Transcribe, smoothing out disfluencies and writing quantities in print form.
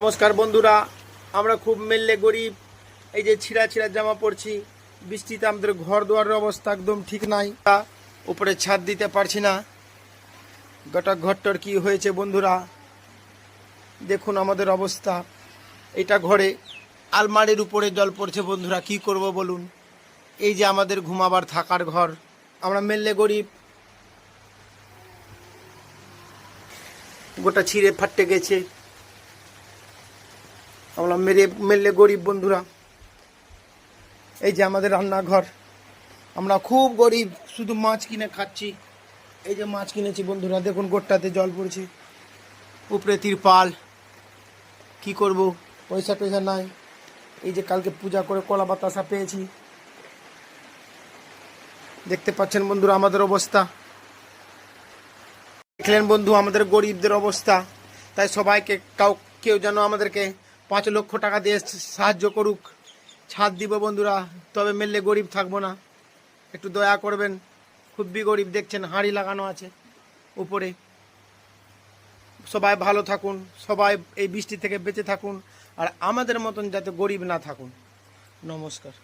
নমস্কার বন্ধুরা, আমরা খুব মেললে গরিব। এই যে ছিঁড়া ছিঁড়া জামা পরছি, বৃষ্টিতে আমাদের ঘর দুয়ারের অবস্থা একদম ঠিক নাই। উপরে ছাদ দিতে পারছি না, গোটা ঘরটার কি হয়েছে বন্ধুরা দেখুন আমাদের অবস্থা। এটা ঘরে আলমারির উপরে জল পড়ছে বন্ধুরা, কি করব বলুন। এই যে আমাদের ঘুমাবার থাকার ঘর, আমরা মেললে গরিব, গোটা ছিঁড়ে ফাটে গেছে। আমরা মেললে গরিব বন্ধুরা। এই যে আমাদের রান্নাঘর, আমরা খুব গরিব, শুধু মাছ কিনে খাচ্ছি। এই যে মাছ কিনেছি বন্ধুরা, দেখুন গোটাতে জল পড়ছে, উপরে তিরপাল। কি করব, পয়সা টয়সা নাই। এই যে কালকে পূজা করে কলা বাতাসা পেয়েছি, দেখতে পাচ্ছেন বন্ধুরা আমাদের অবস্থা। দেখলেন বন্ধু আমাদের গরিবদের অবস্থা। তাই সবাইকে কেউ যেন আমাদেরকে 5 লক্ষ টাকা দিয়ে সাহায্য করুক, ছাদ দিব বন্ধুরা, তবে মেললে গরিব থাকবো না। একটু দয়া করবেন, খুবই গরিব, দেখছেন হাঁড়ি লাগানো আছে উপরে। সবাই ভালো থাকুন, সবাই এই বৃষ্টি থেকে বেঁচে থাকুন, আর আমাদের মতন যাতে গরিব না থাকুন। নমস্কার।